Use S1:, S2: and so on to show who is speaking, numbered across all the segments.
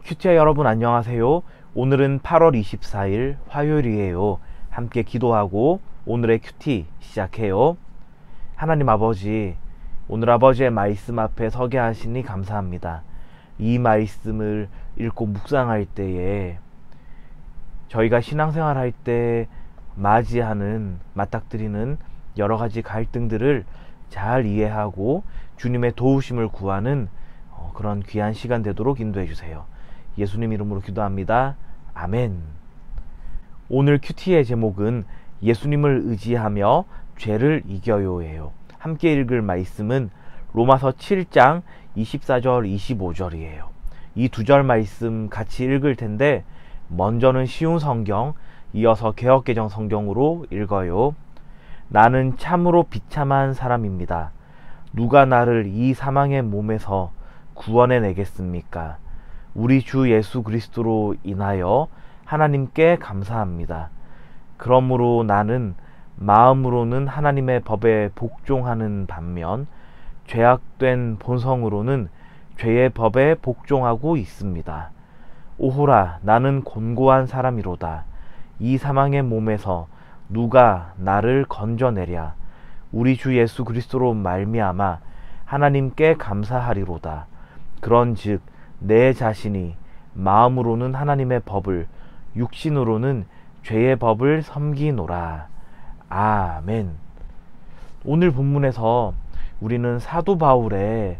S1: 큐티아 여러분 안녕하세요. 오늘은 8월 24일 화요일이에요. 함께 기도하고 오늘의 큐티 시작해요. 하나님 아버지, 오늘 아버지의 말씀 앞에 서게 하시니 감사합니다. 이 말씀을 읽고 묵상할 때에 저희가 신앙생활 할 때 맞닥뜨리는 여러 가지 갈등들을 잘 이해하고 주님의 도우심을 구하는 그런 귀한 시간 되도록 인도해 주세요. 예수님 이름으로 기도합니다. 아멘. 오늘 큐티의 제목은 예수님을 의지하며 죄를 이겨요예요. 함께 읽을 말씀은 로마서 7장 24절 25절이에요. 이 두 절 말씀 같이 읽을 텐데 먼저는 쉬운 성경, 이어서 개역개정 성경으로 읽어요. 나는 참으로 비참한 사람입니다. 누가 나를 이 사망의 몸에서 구원해 내겠습니까? 우리 주 예수 그리스도로 인하여 하나님께 감사합니다. 그러므로 나는 마음으로는 하나님의 법에 복종하는 반면 죄악된 본성으로는 죄의 법에 복종하고 있습니다. 오호라, 나는 곤고한 사람이로다. 이 사망의 몸에서 누가 나를 건져내랴. 우리 주 예수 그리스도로 말미암아 하나님께 감사하리로다. 그런즉 내 자신이 마음으로는 하나님의 법을, 육신으로는 죄의 법을 섬기노라. 아멘. 오늘 본문에서 우리는 사도 바울의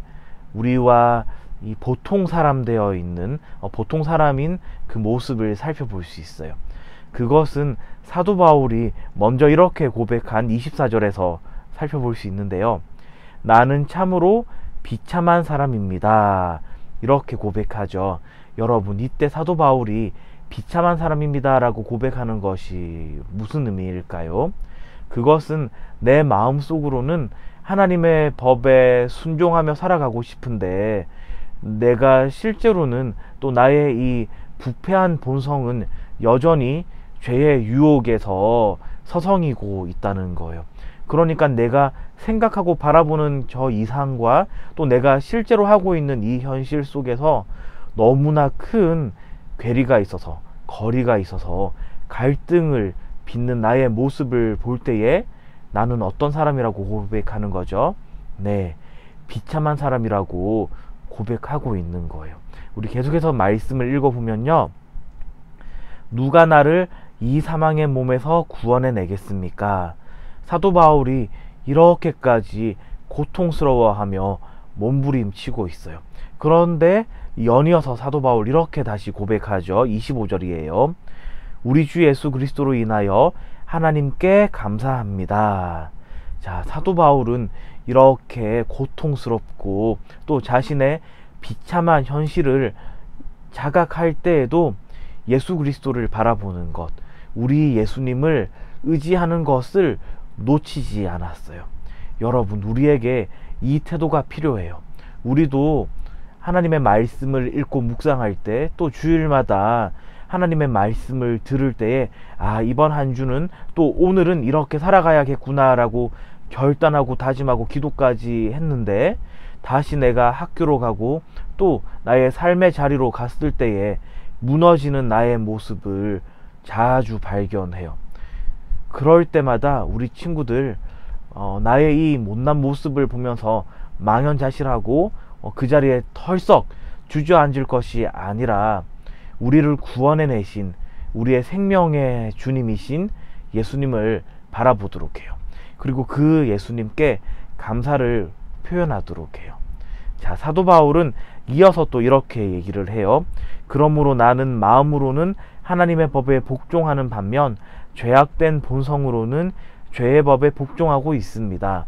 S1: 우리와 이 보통 사람 되어 있는 보통 사람인 그 모습을 살펴볼 수 있어요. 그것은 사도 바울이 먼저 이렇게 고백한 24절에서 살펴볼 수 있는데요. 나는 참으로 비참한 사람입니다. 이렇게 고백하죠. 여러분, 이때 사도 바울이 비참한 사람입니다 라고 고백하는 것이 무슨 의미일까요? 그것은 내 마음속으로는 하나님의 법에 순종하며 살아가고 싶은데 내가 실제로는 또 나의 이 부패한 본성은 여전히 죄의 유혹에서 서성이고 있다는 거예요. 그러니까 내가 생각하고 바라보는 저 이상과 또 내가 실제로 하고 있는 이 현실 속에서 너무나 큰 괴리가 있어서, 거리가 있어서 갈등을 빚는 나의 모습을 볼 때에 나는 어떤 사람이라고 고백하는 거죠? 네, 비참한 사람이라고 고백하고 있는 거예요. 우리 계속해서 말씀을 읽어보면요. 누가 나를 이 사망의 몸에서 구원해 내겠습니까? 사도 바울이 이렇게까지 고통스러워하며 몸부림치고 있어요. 그런데 연이어서 사도 바울 이렇게 다시 고백하죠. 25절이에요. 우리 주 예수 그리스도로 인하여 하나님께 감사합니다. 자, 사도 바울은 이렇게 고통스럽고 또 자신의 비참한 현실을 자각할 때에도 예수 그리스도를 바라보는 것, 우리 예수님을 의지하는 것을 놓치지 않았어요. 여러분, 우리에게 이 태도가 필요해요. 우리도 하나님의 말씀을 읽고 묵상할 때, 또 주일마다 하나님의 말씀을 들을 때에 이번 한 주는 또 오늘은 이렇게 살아가야겠구나 라고 결단하고 다짐하고 기도까지 했는데 다시 내가 학교로 가고 또 나의 삶의 자리로 갔을 때에 무너지는 나의 모습을 자주 발견해요. 그럴 때마다 우리 친구들 나의 이 못난 모습을 보면서 망연자실하고 그 자리에 털썩 주저앉을 것이 아니라 우리를 구원해내신 우리의 생명의 주님이신 예수님을 바라보도록 해요. 그리고 그 예수님께 감사를 표현하도록 해요. 자, 사도 바울은 이어서 또 이렇게 얘기를 해요. 그러므로 나는 마음으로는 하나님의 법에 복종하는 반면 죄악된 본성으로는 죄의 법에 복종하고 있습니다.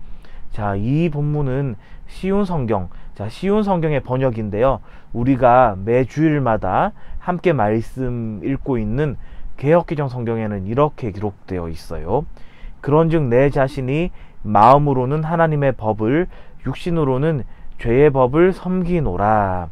S1: 자, 이 본문은 쉬운 성경, 쉬운 성경의 번역인데요. 우리가 매 주일마다 함께 말씀 읽고 있는 개역개정 성경에는 이렇게 기록되어 있어요. 그런즉 내 자신이 마음으로는 하나님의 법을, 육신으로는 죄의 법을 섬기노라.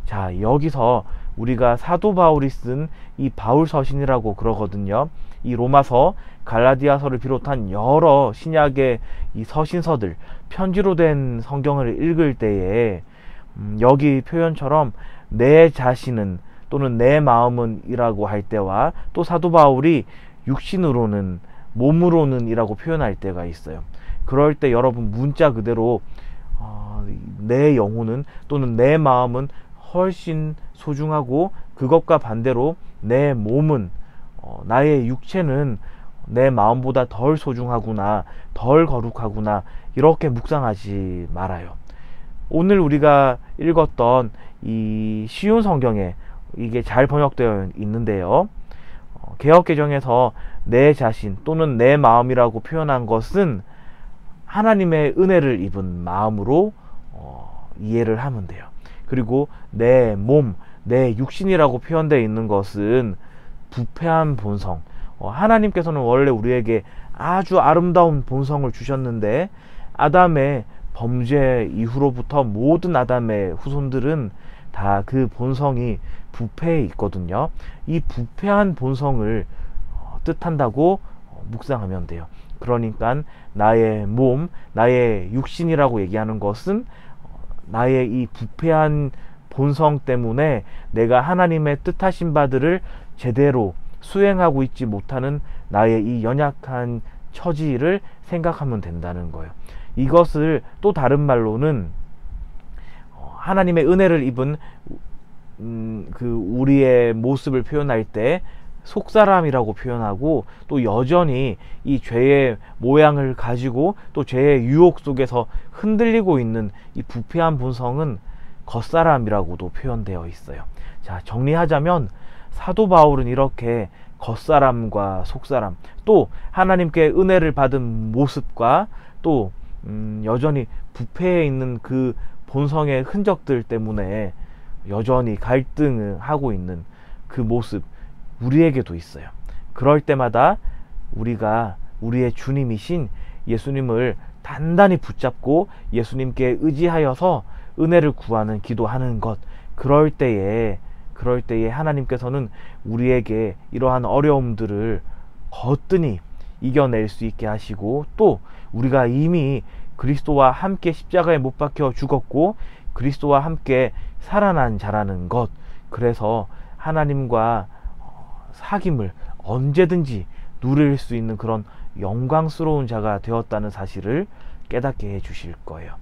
S1: 자, 여기서 우리가 사도 바울이 쓴 이 바울 서신이라고 그러거든요. 이 로마서, 갈라디아서를 비롯한 여러 신약의 이 서신서들, 편지로 된 성경을 읽을 때에 여기 표현처럼 내 자신은 또는 내 마음은 이라고 할 때와 또 사도 바울이 육신으로는 몸으로는 이라고 표현할 때가 있어요. 그럴 때 여러분 문자 그대로 내 영혼은 또는 내 마음은 훨씬 소중하고 그것과 반대로 내 몸은 나의 육체는 내 마음보다 덜 소중하구나, 덜 거룩하구나, 이렇게 묵상하지 말아요. 오늘 우리가 읽었던 이 쉬운 성경에 이게 잘 번역되어 있는데요. 개역개정에서 내 자신 또는 내 마음이라고 표현한 것은 하나님의 은혜를 입은 마음으로 이해를 하면 돼요. 그리고 내 몸, 내 육신이라고 표현되어 있는 것은 부패한 본성. 하나님께서는 원래 우리에게 아주 아름다운 본성을 주셨는데 아담의 범죄 이후로부터 모든 아담의 후손들은 다 그 본성이 부패해 있거든요. 이 부패한 본성을 뜻한다고 묵상하면 돼요. 그러니까 나의 몸, 나의 육신이라고 얘기하는 것은 나의 이 부패한 본성 때문에 내가 하나님의 뜻하신 바들을 제대로 수행하고 있지 못하는 나의 이 연약한 처지를 생각하면 된다는 거예요. 이것을 또 다른 말로는 하나님의 은혜를 입은 우리의 모습을 표현할 때 속사람이라고 표현하고, 또 여전히 이 죄의 모양을 가지고 또 죄의 유혹 속에서 흔들리고 있는 이 부패한 본성은 겉사람이라고도 표현되어 있어요. 자, 정리하자면 사도 바울은 이렇게 겉사람과 속사람, 또 하나님께 은혜를 받은 모습과 또 여전히 부패해 있는 그 본성의 흔적들 때문에 여전히 갈등을 하고 있는 그 모습 우리에게도 있어요. 그럴 때마다 우리가 우리의 주님이신 예수님을 단단히 붙잡고 예수님께 의지하여서 은혜를 구하는 기도하는 것, 그럴 때에 하나님께서는 우리에게 이러한 어려움들을 거뜬히 이겨낼 수 있게 하시고, 또 우리가 이미 그리스도와 함께 십자가에 못 박혀 죽었고 그리스도와 함께 살아난 자라는 것, 그래서 하나님과 사귐을 언제든지 누릴 수 있는 그런 영광스러운 자가 되었다는 사실을 깨닫게 해 주실 거예요.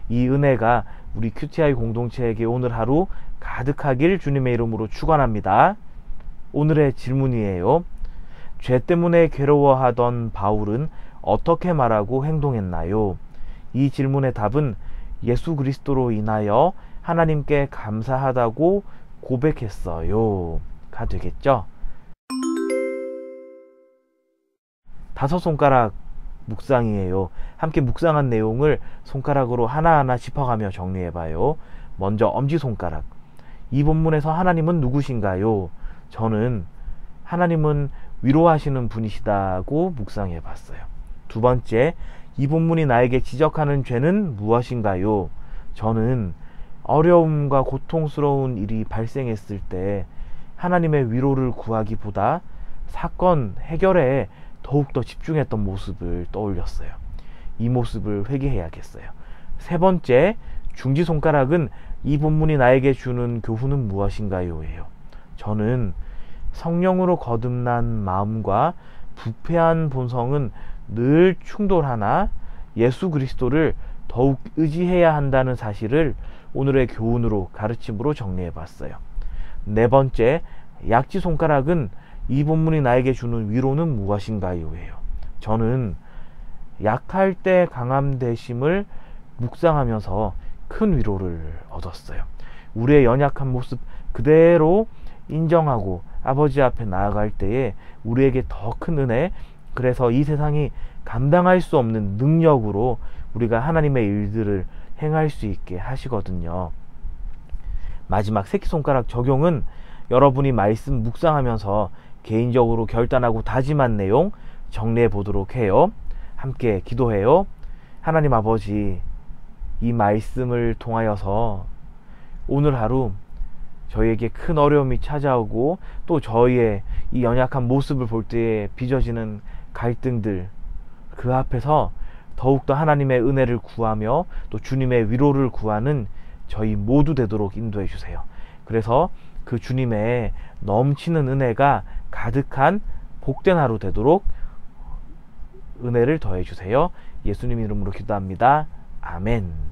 S1: 이 은혜가 우리 QTI 공동체에게 오늘 하루 가득하길 주님의 이름으로 축원합니다. 오늘의 질문이에요. 죄 때문에 괴로워하던 바울은 어떻게 말하고 행동했나요? 이 질문의 답은 예수 그리스도로 인하여 하나님께 감사하다고 고백했어요 가 되겠죠. 5손가락 묵상이에요. 함께 묵상한 내용을 손가락으로 하나하나 짚어가며 정리해봐요. 먼저 엄지손가락. 이 본문에서 하나님은 누구신가요? 저는 하나님은 위로하시는 분이시다고 묵상해봤어요. 두 번째, 이 본문이 나에게 지적하는 죄는 무엇인가요? 저는 어려움과 고통스러운 일이 발생했을 때 하나님의 위로를 구하기보다 사건 해결에 더욱더 집중했던 모습을 떠올렸어요. 이 모습을 회개해야겠어요. 세 번째, 중지손가락은 이 본문이 나에게 주는 교훈은 무엇인가요? 예요. 저는 성령으로 거듭난 마음과 부패한 본성은 늘 충돌하나 예수 그리스도를 더욱 의지해야 한다는 사실을 오늘의 교훈으로, 가르침으로 정리해봤어요. 네 번째, 약지손가락은 이 본문이 나에게 주는 위로는 무엇인가요? 예요. 저는 약할 때 강함 되심을 묵상하면서 큰 위로를 얻었어요. 우리의 연약한 모습 그대로 인정하고 아버지 앞에 나아갈 때에 우리에게 더 큰 은혜, 그래서 이 세상이 감당할 수 없는 능력으로 우리가 하나님의 일들을 행할 수 있게 하시거든요. 마지막 새끼손가락 적용은 여러분이 말씀 묵상하면서 개인적으로 결단하고 다짐한 내용 정리해 보도록 해요. 함께 기도해요. 하나님 아버지, 이 말씀을 통하여서 오늘 하루 저희에게 큰 어려움이 찾아오고 또 저희의 이 연약한 모습을 볼 때에 빚어지는 갈등들, 그 앞에서 더욱더 하나님의 은혜를 구하며 또 주님의 위로를 구하는 저희 모두 되도록 인도해 주세요. 그래서 그 주님의 넘치는 은혜가 가득한 복된 하루 되도록 은혜를 더해 주세요. 예수님 이름으로 기도합니다. 아멘.